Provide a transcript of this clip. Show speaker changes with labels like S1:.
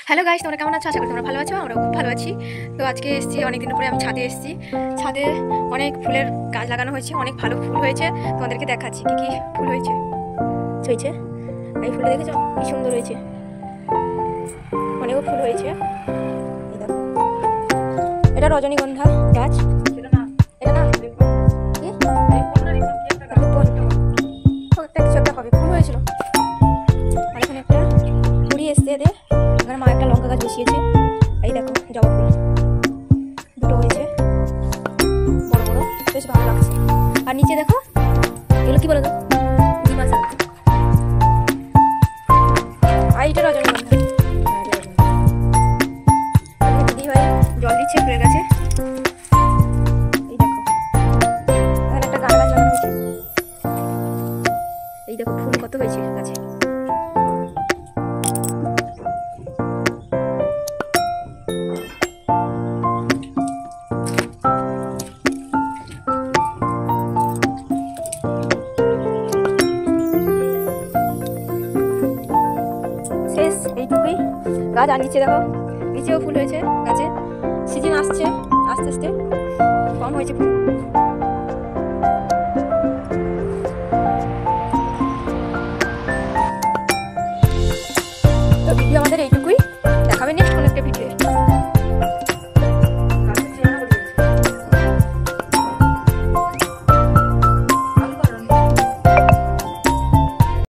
S1: Hello guys, তোমরা কেমন আছো? আশা করি তোমরা ভালো আছো। আমরা খুব ভালো আছি। তো আজকে এসেছি, অনেকদিন পরে আমি ছাদে এসেছি। ছাদে অনেক ফুলের গাছ লাগানো হয়েছে, অনেক ভালো ফুল হয়েছে। তোমাদেরকে দেখাচ্ছি কি কি ফুল হয়েছে। এই ফুলটা দেখেছো কি সুন্দর হয়েছে, অনেক ফুল হয়েছে। এই দেখো, এটা রজনীগন্ধা গাছ। এটা না কি একটা কিছু একটা হবে, ফুল হয়েছিল। আর এখানে একটা কুড়ি এসছে এদের। এখানে মা একটা লঙ্কা গাছ বসিয়েছে। এই দেখো জবা ফুল দুটো হয়েছে, বড় বড়, বেশ ভালো লাগছে। আর নিচে দেখো, এগুলো কি বলো তো, ডিমা শাক। আর এটা রজনীগন্ধা। দিদি ভাই জল দিচ্ছে ফুলের গাছে। এই দেখো, এখানে একটা গাছ লাগানো হয়েছে। এই দেখো ফুল কত হয়েছে গাছে। শেষ এইটুকুই গাছ। আর নিচে দেখো, নিচেও ফুল হয়েছে গাছে। সিজন আসছে আস্তে আস্তে।